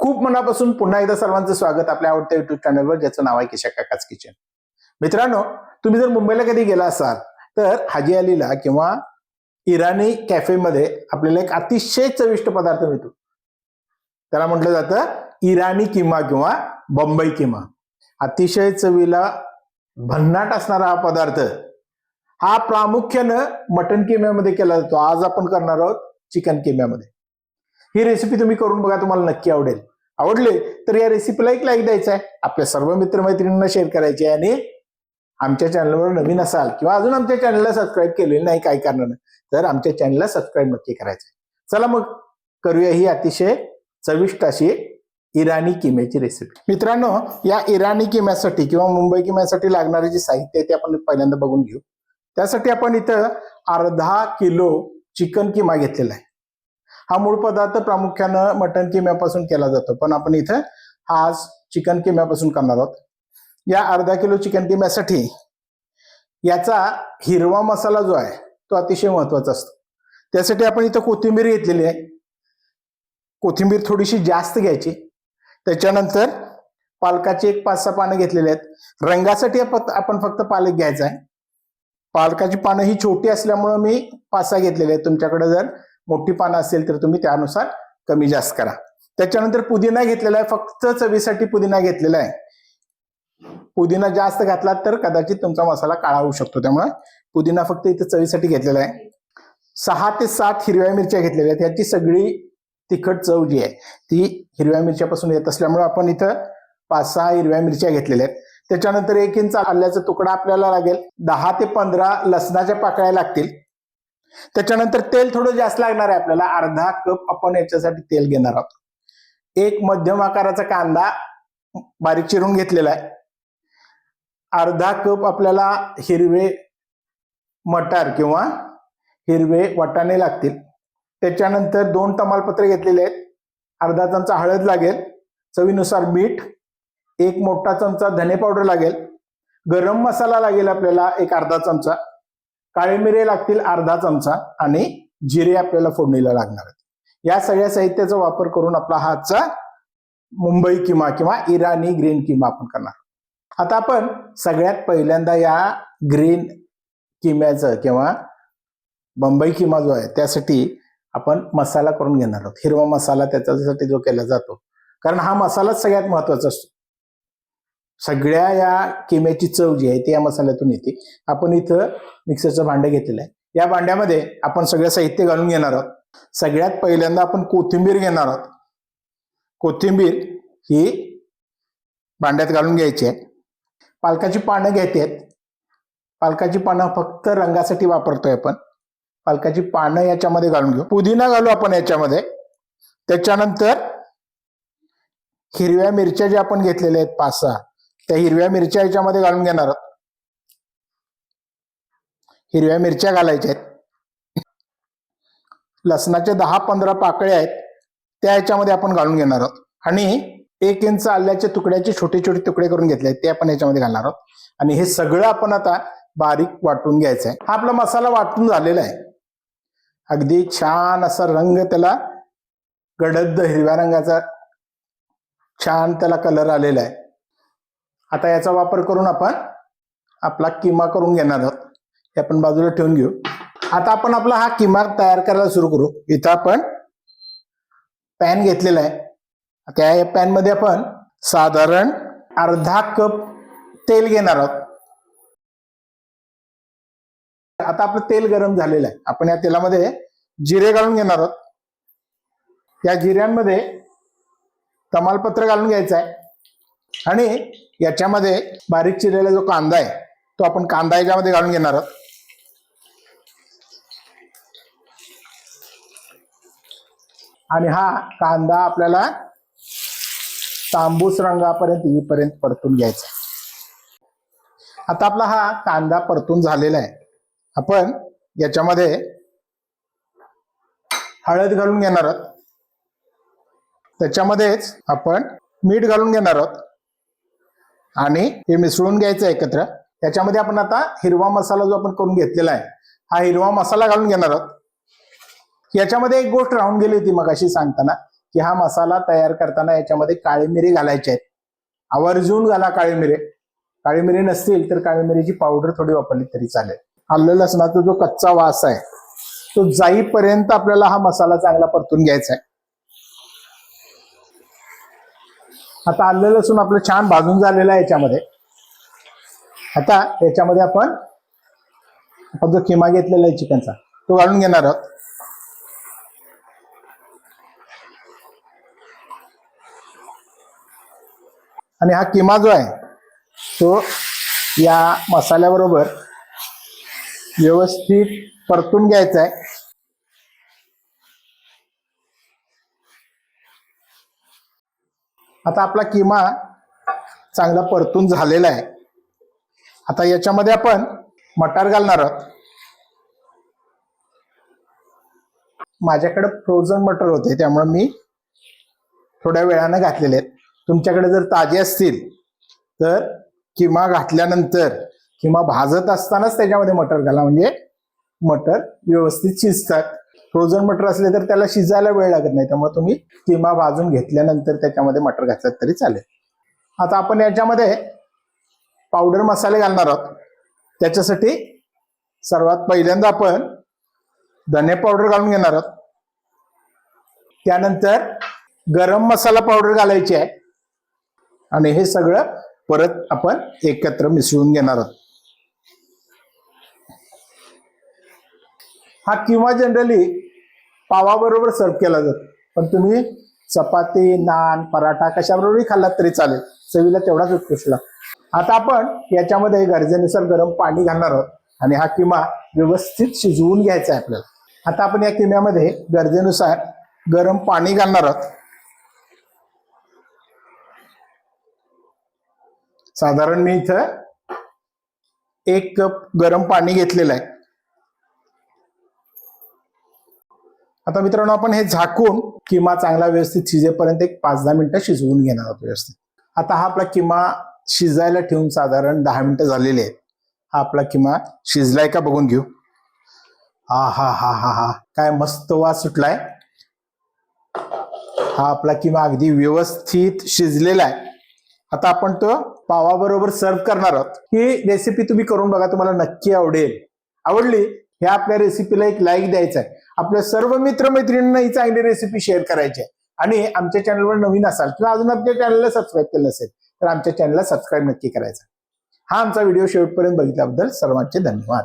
खूप मनापासून पुन्हा एकदा सर्वांचं स्वागत आपल्या आवडत्या युट्यूब चॅनलवर, ज्याचं नाव आहे किशा काकाच किचन. मित्रांनो, तुम्ही जर मुंबईला कधी गेला असाल तर हाजी अलीला किंवा इराणी कॅफेमध्ये आपल्याला एक अतिशय चविष्ट पदार्थ मिळतो. त्याला म्हटलं जातं इराणी किमा किंवा बंबई किमा. अतिशय चवीला भन्नाट असणारा हा पदार्थ हा प्रामुख्यानं मटन किम्यामध्ये केला जातो. आज आपण करणार आहोत चिकन किम्यामध्ये. ही रेसिपी तुम्ही करून बघा, तुम्हाला नक्की आवडेल. आवडले तर या रेसिपीला एक लाईक द्यायचा आहे, आपल्या सर्व मित्रमैत्रिणींना शेअर करायचे आहे, आणि आमच्या चॅनलवर नवीन असाल किंवा अजून आमच्या चॅनलला सबस्क्राईब केलेलं नाही काय कारणानं, तर आमच्या चॅनलला सबस्क्राईब नक्की करायचं. चला मग करूया ही अतिशय चविष्ट अशी इराणी किम्याची रेसिपी. मित्रांनो, या इराणी किम्यासाठी किंवा मुंबई किम्यासाठी लागणारे जे साहित्य आहे ते आपण पहिल्यांदा बघून घेऊ. त्यासाठी आपण इथं अर्धा किलो चिकन किमा घेतलेला आहे. हा मूळ पदार्थ प्रामुख्यानं मटन किम्यापासून केला जातो, पण आपण इथं आज चिकन किम्यापासून करणार आहोत. या अर्धा किलो चिकन किम्यासाठी याचा हिरवा मसाला जो आहे तो अतिशय महत्वाचा असतो. त्यासाठी आपण इथं कोथिंबीर घेतलेली आहे. कोथिंबीर थोडीशी जास्त घ्यायची. त्याच्यानंतर पालकाची एक 5-6 पानं घेतलेली आहेत. रंगासाठी आपण फक्त पालक घ्यायचा आहे. पालकाची पानं ही छोटी असल्यामुळे मी 5-6 घेतलेली आहेत. तुमच्याकडे जर मोठी पानं असेल तर तुम्ही त्यानुसार कमी जास्त करा. त्याच्यानंतर पुदिना घेतलेला आहे, फक्त चवीसाठी पुदिना घेतलेला आहे. पुदिना जास्त घातला तर कदाचित तुमचा मसाला काळा होऊ शकतो, त्यामुळे पुदिना फक्त इथं चवीसाठी घेतलेला आहे. 6 ते 7 हिरव्या मिरच्या घेतलेल्या आहेत. याची सगळी तिखट चव जी आहे ती हिरव्या मिरच्यापासून येत असल्यामुळे आपण इथं 5-6 हिरव्या मिरच्या घेतलेल्या आहेत. त्याच्यानंतर 1 इंच आल्याचा तुकडा आपल्याला लागेल. 10 ते 15 लसणाच्या पाकळ्या लागतील. त्याच्यानंतर तेल थोडं जास्त लागणार आहे आपल्याला. अर्धा कप आपण याच्यासाठी तेल घेणार आहोत. एक मध्यम आकाराचा कांदा बारीक चिरून घेतलेला आहे. अर्धा कप आपल्याला हिरवे मटार किंवा हिरवे वाटाणे लागतील. त्याच्यानंतर 2 तमालपत्रे घेतलेले आहेत. अर्धा चमचा हळद लागेल. चवीनुसार मीठ. 1 मोठा चमचा धने पावडर लागेल. गरम मसाला लागेल आपल्याला एक अर्धा चमचा. काळे मिरे लागतील अर्धा चमचा, आणि जिरे आपल्याला फोडणीला लागणार आहेत. या सगळ्या साहित्याचा वापर करून आपला हातचा मुंबई किमा किंवा इराणी ग्रीन किमा आपण करणार. आता आपण सगळ्यात पहिल्यांदा या ग्रीन किम्याचं किंवा बंबई किमा जो आहे त्यासाठी आपण मसाला करून घेणार आहोत. हिरवा मसाला त्याच्यासाठी जो केला जातो, कारण हा मसालाच सगळ्यात महत्वाचा असतो. सगळ्या या किम्याची चव जी आहे ती या मसाल्यातून येते. आपण इथं मिक्सरचं भांडं घेतलेलं आहे. या भांड्यामध्ये आपण सगळं साहित्य घालून घेणार आहोत. सगळ्यात पहिल्यांदा आपण कोथिंबीर घेणार आहोत. कोथिंबीर ही भांड्यात घालून घ्यायची आहे. पालकाची पानं घ्यायची आहेत. पालकाची पानं फक्त रंगासाठी वापरतोय आपण. पालकाची पानं याच्यामध्ये घालून घेऊ. पुदिना घालू आपण याच्यामध्ये. त्याच्यानंतर हिरव्या मिरच्या ज्या आपण घेतलेल्या आहेत 5-6, त्या हिरव्या मिरच्या याच्यामध्ये घालून घेणार आहोत. हिरव्या मिरच्या घालायच्या आहेत. लसणाच्या 10-15 पाकळ्या आहेत त्या याच्यामध्ये आपण घालून घेणार आहोत. आणि 1 इंच आल्याच्या तुकड्याचे छोटे छोटे तुकडे करून घेतले आहेत ते आपण याच्यामध्ये घालणार आहोत. आणि हे सगळं आपण आता बारीक वाटून घ्यायचं आहे. हा आपला मसाला वाटून झालेला आहे. अगदी छान असा रंग त्याला, गडद हिरव्या रंगाचा छान त्याला कलर आलेला आहे. आता याचा वापर करून आपण आपला किमा करून घेणार आहोत. हे आपण बाजूला ठेवून घेऊ. आता आपण आपला हा किमा तयार करायला सुरू करू. इथं आपण पॅन घेतलेला आहे. त्या पॅन मध्ये आपण साधारण अर्धा कप तेल घेणार आहोत. आता आपलं तेल गरम झालेलं आहे. आपण या तेलामध्ये जिरे घालून घेणार आहोत. या जिऱ्यांमध्ये तमालपत्र घालून घ्यायचं आहे. आणि याच्यामध्ये बारीक चिरलेला जो कांदा आहे तो आपण कांदा याच्यामध्ये घालून घेणार आहोत. आणि हा कांदा आपल्याला तांबूस रंगापर्यंत परतून घ्यायचा. आता आपला हा कांदा परतून झालेला आहे. आपण याच्यामध्ये हळद घालून घेणार आहोत. त्याच्यामध्येच आपण मीठ घालून घेणार आहोत आणि हे मिसळून घ्यायचं एकत्र. याच्यामध्ये आपण आता हिरवा मसाला जो आपण करून घेतलेला आहे हा हिरवा मसाला घालून घेणार आहोत. याच्यामध्ये एक गोष्ट राहून गेली होती मगाशी सांगताना, की हा मसाला तयार करताना याच्यामध्ये काळी मिरी घालायची आहे. आवर्जून घाला काळी मिरी. काळी मिरी नसतील तर काळी मिरीची पावडर थोडी वापरली तरी चालेल. आलं लसणाचा जो कच्चा वास आहे तो जाईपर्यंत आपल्याला हा मसाला चांगला परतून घ्यायचा आहे. आता आलं लसूण आपलं छान भाजून झालेलं आहे याच्यामध्ये. आता याच्यामध्ये आपण जो किमा घेतलेला आहे चिकनचा तो घालून घेणार आहोत. आणि हा किमा जो आहे तो या मसाल्याबरोबर व्यवस्थित परतून घ्यायचा आहे. आता आपला किमा चांगला परतून झालेला आहे. आता याच्यामध्ये आपण मटार घालणार आहोत. माझ्याकडे फ्रोझन मटर होते त्यामुळे मी थोड्या वेळानं घातलेले आहेत. तुमच्याकडे जर ताजे असतील तर किमा घातल्यानंतर किंवा भाजत असतानाच त्याच्यामध्ये मटर घाला, म्हणजे मटर व्यवस्थित शिजतात. फ्रोझन मटर असले तर त्याला शिजायला वेळ लागत नाही, त्यामुळे तुम्ही किमा भाजून घेतल्यानंतर त्याच्यामध्ये मटर घातलं तरी चालेल. आता आपण याच्यामध्ये पावडर मसाले घालणार आहोत. त्याच्यासाठी सर्वात पहिल्यांदा आपण धने पावडर घालून घेणार आहोत. त्यानंतर गरम मसाला पावडर घालायची आहे आणि हे सगळं परत आपण एकत्र मिसळून घेणार आहोत. हा किमा जनरली पावाबरोबर सर्व केला जातो, पण तुम्ही चपाती, नान, पराठा कशाबरोबरही खाल्लात तरी चालेल. चवीला तेवढाच उत्कृष्ट लागतो. आता आपण याच्यामध्ये गरजेनुसार गरम पाणी घालणार आहोत आणि हा किमा व्यवस्थित शिजवून घ्यायचा आहे आपल्याला. आता आपण या किम्यामध्ये गरजेनुसार गरम पाणी घालणार आहोत. साधारण मी इथं 1 कप गरम पाणी घेतलेलं आहे. आता मित्रांनो आपण हे झाकून किमा चांगला व्यवस्थित शिजेपर्यंत एक 5-10 मिनिटं शिजवून घेणार आहोत व्यवस्थित. आता हा आपला किमा शिजायला ठेवून साधारण 10 मिनिटं झालेली आहेत. हा आपला किमा शिजलाय का बघून घेऊ. हा हा हा हा हा काय मस्त वास सुटलाय. हा आपला किमा अगदी व्यवस्थित शिजलेला आहे. आता आपण तो पावाबरोबर सर्व करणार आहोत. ही रेसिपी तुम्ही करून बघा, तुम्हाला नक्की आवडेल. आवडली ह्या आपल्या रेसिपीला एक लाईक द्यायचा आहे. आपल्या सर्व मित्रमैत्रिणींना ही चांगली रेसिपी शेअर करायची आहे. आणि आमच्या चॅनलवर नवीन असाल किंवा अजून आपल्या चॅनलला सबस्क्राईब केलं नसेल तर आमच्या चॅनलला सबस्क्राईब नक्की करायचं. हा आमचा व्हिडिओ शेवटपर्यंत बघितल्याबद्दल सर्वांचे धन्यवाद.